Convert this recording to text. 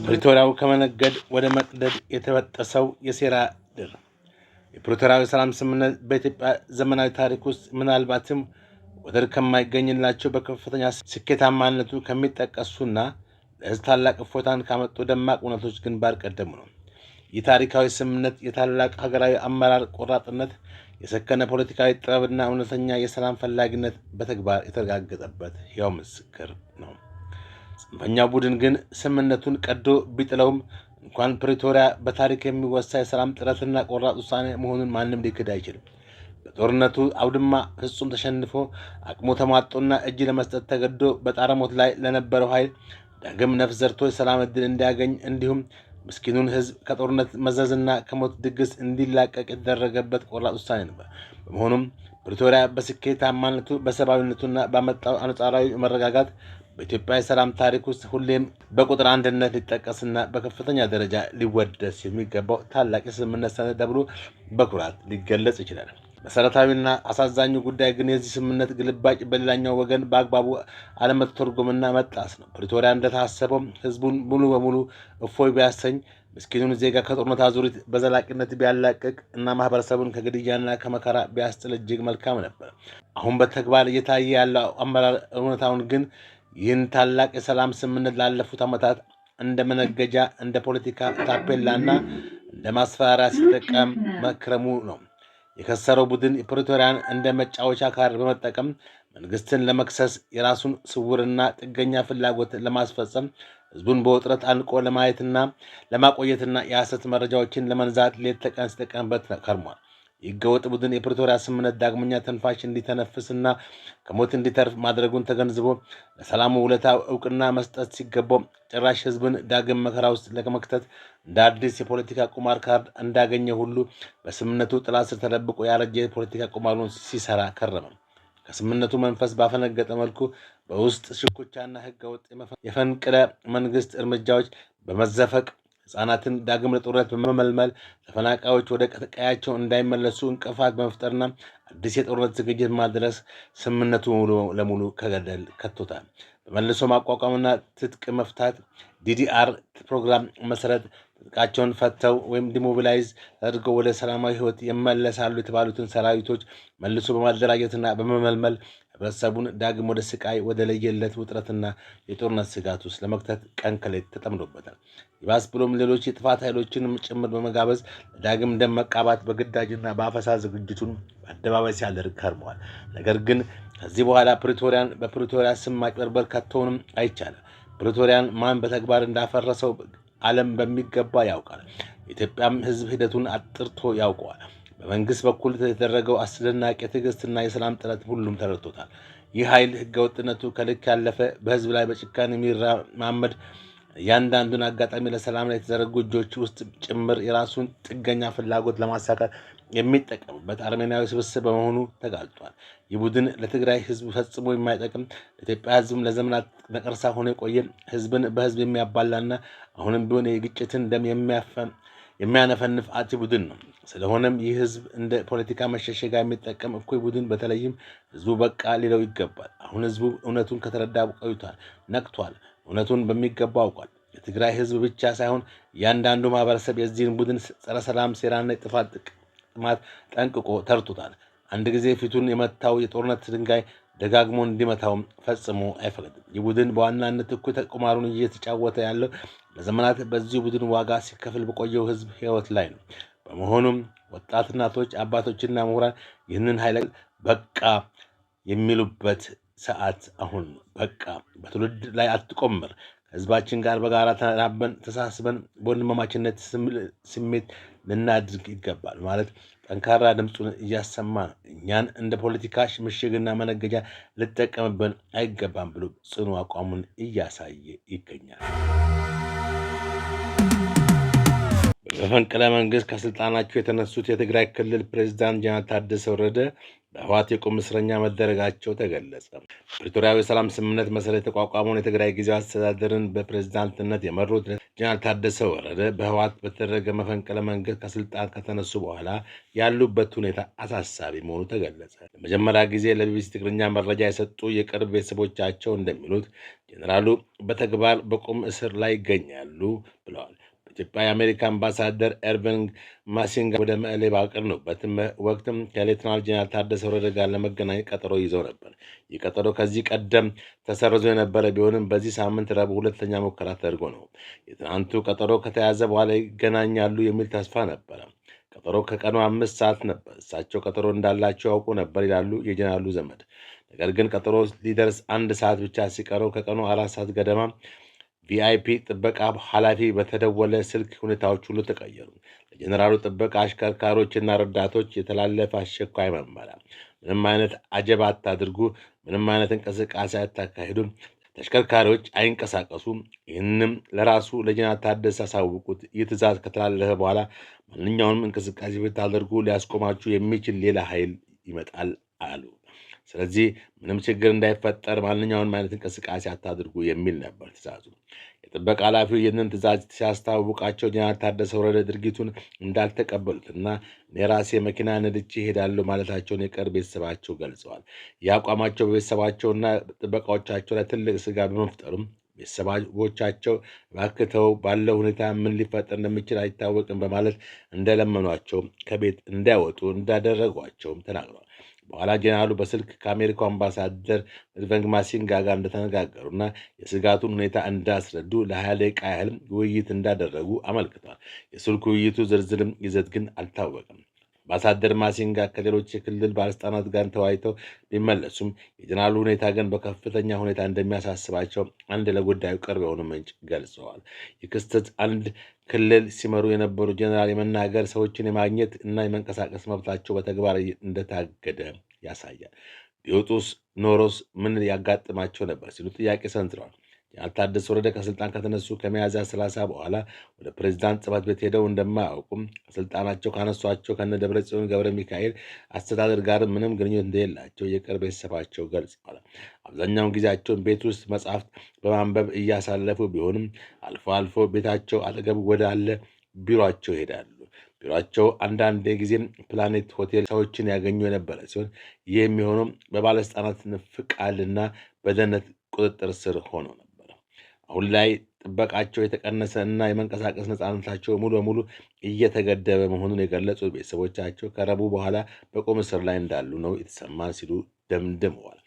ፕሪቶሪያው ከመነገድ ወደ መቅደድ የተበጠሰው የሴራ ድር። የፕሪቶሪያው ሰላም ስምምነት በኢትዮጵያ ዘመናዊ ታሪክ ውስጥ ምናልባትም ወደር ከማይገኝላቸው በከፍተኛ ስኬታማነቱ ከሚጠቀሱና ለሕዝብ ታላቅ እፎይታን ካመጡ ደማቅ እውነቶች ግንባር ቀደሙ ነው። ይህ ታሪካዊ ስምምነት የታላቅ ሀገራዊ አመራር ቆራጥነት፣ የሰከነ ፖለቲካዊ ጥበብና እውነተኛ የሰላም ፈላጊነት በተግባር የተረጋገጠበት ሕያው ምስክር ነው። ጽንፈኛው ቡድን ግን ስምምነቱን ቀዶ ቢጥለውም እንኳን ፕሪቶሪያ በታሪክ የሚወሳ የሰላም ጥረትና ቆራጥ ውሳኔ መሆኑን ማንም ሊክድ አይችልም። በጦርነቱ አውድማ ፍጹም ተሸንፎ አቅሙ ተሟጦና እጅ ለመስጠት ተገዶ በጣረሞት ላይ ለነበረው ኃይል ዳግም ነፍስ ዘርቶ የሰላም ዕድል እንዲያገኝ እንዲሁም ምስኪኑን ሕዝብ ከጦርነት መዘዝና ከሞት ድግስ እንዲላቀቅ የተደረገበት ቆራጥ ውሳኔ ነበር። በመሆኑም ፕሪቶሪያ በስኬታማነቱ በሰብአዊነቱና ባመጣው አንጻራዊ መረጋጋት በኢትዮጵያ የሰላም ታሪክ ውስጥ ሁሌም በቁጥር አንድነት ሊጠቀስና በከፍተኛ ደረጃ ሊወደስ የሚገባው ታላቅ የስምምነት ሰነድ ተብሎ በኩራት ሊገለጽ ይችላል። መሰረታዊና አሳዛኙ ጉዳይ ግን የዚህ ስምምነት ግልባጭ በሌላኛው ወገን በአግባቡ አለመተርጎምና መጣስ ነው። ፕሪቶሪያ እንደታሰበው ህዝቡን ሙሉ በሙሉ እፎይ ቢያሰኝ፣ ምስኪኑን ዜጋ ከጦርነት አዙሪት በዘላቂነት ቢያላቅቅ እና ማህበረሰቡን ከግድያና ከመከራ ቢያስጥል እጅግ መልካም ነበር። አሁን በተግባር እየታየ ያለው አመራር እውነታውን ግን ይህን ታላቅ የሰላም ስምምነት ላለፉት ዓመታት እንደ መነገጃ፣ እንደ ፖለቲካ ታፔላና እንደ ማስፈራሪያ ሲጠቀም መክረሙ ነው። የከሰረው ቡድን የፕሪቶሪያን እንደ መጫወቻ ካርድ በመጠቀም መንግስትን ለመክሰስ፣ የራሱን ስውርና ጥገኛ ፍላጎት ለማስፈጸም፣ ህዝቡን በውጥረት አንቆ ለማየትና ለማቆየትና የሐሰት መረጃዎችን ለመንዛት ሌት ተቀን ሲጠቀምበት ከርሟል። የህገወጥ ቡድን የፕሪቶሪያ ስምምነት ዳግመኛ ተንፋሽ እንዲተነፍስና ከሞት እንዲተርፍ ማድረጉን ተገንዝቦ ለሰላሙ ውለታ እውቅና መስጠት ሲገባው ጭራሽ ህዝብን ዳግም መከራ ውስጥ ለመክተት እንደ አዲስ የፖለቲካ ቁማር ካርድ እንዳገኘ ሁሉ በስምምነቱ ጥላ ስር ተደብቆ ያረጀ የፖለቲካ ቁማሩን ሲሰራ ከረመ። ከስምምነቱ መንፈስ ባፈነገጠ መልኩ በውስጥ ሽኩቻና ህገወጥ የፈንቅለ መንግስት እርምጃዎች በመዘፈቅ ህፃናትን ዳግም ለጦርነት በመመልመል ተፈናቃዮች ወደ ቀያቸው እንዳይመለሱ እንቅፋት በመፍጠርና አዲስ የጦርነት ዝግጅት ማድረስ ስምምነቱ ሙሉ ለሙሉ ከገደል ከቶታል። በመልሶ ማቋቋምና ትጥቅ መፍታት ዲዲአር ፕሮግራም መሰረት ትጥቃቸውን ፈተው ወይም ዲሞቢላይዝ አድርገው ወደ ሰላማዊ ህይወት ይመለሳሉ የተባሉትን ሰራዊቶች መልሶ በማደራጀትና በመመልመል ህብረተሰቡን ዳግም ወደ ስቃይ፣ ወደ ለየለት ውጥረትና የጦርነት ስጋት ውስጥ ለመክተት ቀን ከሌት ተጠምዶበታል። ይባስ ብሎም ሌሎች የጥፋት ኃይሎችን ጭምር በመጋበዝ ዳግም ደም መቃባት በግዳጅና በአፈሳ ዝግጅቱን በአደባባይ ሲያደርግ ከርመዋል። ነገር ግን ከዚህ በኋላ ፕሪቶሪያን በፕሪቶሪያ ስም ማጭበርበር ከቶውንም አይቻልም። ፕሪቶሪያን ማን በተግባር እንዳፈረሰው ዓለም በሚገባ ያውቃል። የኢትዮጵያም ህዝብ ሂደቱን አጥርቶ ያውቀዋል። በመንግስት በኩል የተደረገው አስደናቂ ትዕግስትና የሰላም ጥረት ሁሉም ተረድቶታል። ይህ ኃይል ህገወጥነቱ ከልክ ያለፈ በህዝብ ላይ በጭካኔ የሚራማመድ እያንዳንዱን አጋጣሚ ለሰላም ላይ የተዘረጉ እጆች ውስጥ ጭምር የራሱን ጥገኛ ፍላጎት ለማሳካት የሚጠቀምበት አርሜናዊ ስብስብ በመሆኑ ተጋልጧል። ይህ ቡድን ለትግራይ ህዝብ ፈጽሞ የማይጠቅም፣ ለኢትዮጵያ ህዝብም ለዘመናት ነቀርሳ ሆኖ የቆየ ህዝብን በህዝብ የሚያባላና አሁንም ቢሆን የግጭትን ደም የሚያነፈንፍ አጥፊ ቡድን ነው። ስለሆነም ይህ ህዝብ እንደ ፖለቲካ መሸሸጋ የሚጠቀም እኩይ ቡድን በተለይም ህዝቡ በቃ ሊለው ይገባል። አሁን ህዝቡ እውነቱን ከተረዳ ቆይቷል፣ ነቅቷል፣ እውነቱን በሚገባ አውቋል። የትግራይ ህዝብ ብቻ ሳይሆን እያንዳንዱ ማህበረሰብ የዚህን ቡድን ጸረ ሰላም ሴራና የጥፋት ጥማት ጠንቅቆ ተርቶታል። አንድ ጊዜ ፊቱን የመታው የጦርነት ድንጋይ ደጋግሞ እንዲመታውም ፈጽሞ አይፈቅድም። ይህ ቡድን በዋናነት እኩይ ቁማሩን እየተጫወተ ያለው ለዘመናት በዚህ ቡድን ዋጋ ሲከፍል በቆየው ህዝብ ህይወት ላይ ነው። በመሆኑም ወጣት እናቶች፣ አባቶችና ምሁራን ይህንን ኃይል በቃ የሚሉበት ሰዓት አሁን በቃ በትውልድ ላይ አትቆምር፣ ከህዝባችን ጋር በጋራ ተናበን ተሳስበን በወንድማማችነት ስሜት ልናድርግ ይገባል ማለት ጠንካራ ድምፁን እያሰማ ነው። እኛን እንደ ፖለቲካ ምሽግና መነገጃ ልጠቀምብን አይገባም ብሎ ጽኑ አቋሙን እያሳየ ይገኛል። በመፈንቅለ መንግስት ከስልጣናቸው የተነሱት የትግራይ ክልል ፕሬዝዳንት ጀነራል ታደሰ ወረደ በህወሓት የቁም እስረኛ መደረጋቸው ተገለጸ። ፕሪቶሪያዊ ሰላም ስምምነት መሰረት የተቋቋመውን የትግራይ ጊዜያዊ አስተዳደርን በፕሬዝዳንትነት የመሩት ጀነራል ታደሰ ወረደ በህወሓት በተደረገ መፈንቅለ መንግስት ከስልጣን ከተነሱ በኋላ ያሉበት ሁኔታ አሳሳቢ መሆኑ ተገለጸ። ለመጀመሪያ ጊዜ ለቢቢሲ ትግርኛ መረጃ የሰጡ የቅርብ ቤተሰቦቻቸው እንደሚሉት ጀነራሉ በተግባር በቁም እስር ላይ ይገኛሉ ብለዋል። በኢትዮጵያ የአሜሪካ አምባሳደር ኤርቪን ማሲንጋ ወደ መቀሌ ባቀኑበት ወቅትም ከሌተናል ጀነራል ታደሰ ወረደ ጋር ለመገናኘት ቀጠሮ ይዘው ነበር። ይህ ቀጠሮ ከዚህ ቀደም ተሰርዞ የነበረ ቢሆንም በዚህ ሳምንት ረቡዕ ሁለተኛ ሙከራ ተደርጎ ነው። የትናንቱ ቀጠሮ ከተያዘ በኋላ ይገናኛሉ የሚል ተስፋ ነበረ። ቀጠሮ ከቀኑ 5 ሰዓት ነበር። እሳቸው ቀጠሮ እንዳላቸው ያውቁ ነበር ይላሉ የጀነራሉ ዘመድ። ነገር ግን ቀጠሮ ሊደርስ 1 ሰዓት ብቻ ሲቀረው ከቀኑ 4 ሰዓት ገደማ ቪአይፒ ጥበቃ ኃላፊ በተደወለ ስልክ ሁኔታዎች ሁሉ ተቀየሩ። ለጀነራሉ ጥበቃ አሽከርካሪዎችና ረዳቶች የተላለፈ አስቸኳይ መመሪያ፣ ምንም አይነት አጀብ አታድርጉ፣ ምንም አይነት እንቅስቃሴ አታካሂዱ፣ ተሽከርካሪዎች አይንቀሳቀሱ፣ ይህንም ለራሱ ለጀነራል ታደሰ አሳውቁት። ይህ ትዕዛዝ ከተላለፈ በኋላ ማንኛውንም እንቅስቃሴ ብታደርጉ ሊያስቆማችሁ የሚችል ሌላ ኃይል ይመጣል አሉ። ስለዚህ ምንም ችግር እንዳይፈጠር ማንኛውንም አይነት እንቅስቃሴ አታድርጉ የሚል ነበር ትዕዛዙ። የጥበቃ ኃላፊው ይህንን ትዕዛዝ ሲያስታውቃቸው ጀነራል ታደሰ ወረደ ድርጊቱን እንዳልተቀበሉትና እኔ ራሴ መኪና ነድቼ እሄዳለሁ ማለታቸውን የቅርብ ቤተሰባቸው ገልጸዋል። የአቋማቸው በቤተሰባቸውና ጥበቃዎቻቸው ላይ ትልቅ ስጋ በመፍጠሩም ቤተሰቦቻቸው ባክተው ባለው ሁኔታ ምን ሊፈጠር እንደሚችል አይታወቅም በማለት እንደለመኗቸው ከቤት እንዳይወጡ እንዳደረጓቸውም ተናግረዋል። በኋላ ጀነራሉ በስልክ ከአሜሪካው አምባሳደር ኤርቪን ማሲንጋ ጋር እንደተነጋገሩና የስጋቱን ሁኔታ እንዳስረዱ ለ20 ደቂቃ ያህል ውይይት እንዳደረጉ አመልክተዋል። የስልኩ ውይይቱ ዝርዝርም ይዘት ግን አልታወቀም። አምባሳደር ማሲንጋ ከሌሎች የክልል ባለስልጣናት ጋር ተወያይተው ቢመለሱም የጀነራሉ ሁኔታ ግን በከፍተኛ ሁኔታ እንደሚያሳስባቸው አንድ ለጉዳዩ ቅርብ የሆኑ ምንጭ ገልጸዋል። ይህ ክስተት አንድ ክልል ሲመሩ የነበሩ ጀነራል የመናገር፣ ሰዎችን የማግኘት እና የመንቀሳቀስ መብታቸው በተግባር እንደታገደ ያሳያል። ቢወጡስ ኖሮስ ምን ያጋጥማቸው ነበር ሲሉ ጥያቄ ሰንዝረዋል። ጀነራል ታደሰ ወረደ ከስልጣን ከተነሱ ከሚያዝያ 30 በኋላ ወደ ፕሬዝዳንት ጽሕፈት ቤት ሄደው እንደማያውቁም ከስልጣናቸው ካነሷቸው ከነ ደብረጽዮን ገብረ ሚካኤል አስተዳደር ጋር ምንም ግንኙነት እንደሌላቸው የቅርብ ቤተሰባቸው ገልጸዋል። አብዛኛውን ጊዜያቸውን ቤት ውስጥ መጽሐፍት በማንበብ እያሳለፉ ቢሆንም አልፎ አልፎ ቤታቸው አጠገብ ወዳለ ቢሮቸው ይሄዳሉ። ቢሮቸው አንዳንድ ጊዜም ፕላኔት ሆቴል ሰዎችን ያገኙ የነበረ ሲሆን ይህ የሚሆነው በባለስልጣናት ፍቃድና በደህንነት ቁጥጥር ስር ሆኖ ነበር። አሁን ላይ ጥበቃቸው የተቀነሰ እና የመንቀሳቀስ ነፃነታቸው ሙሉ በሙሉ እየተገደበ መሆኑን የገለጹት ቤተሰቦቻቸው ከረቡዕ በኋላ በቁም እስር ላይ እንዳሉ ነው የተሰማን ሲሉ ደምድመዋል።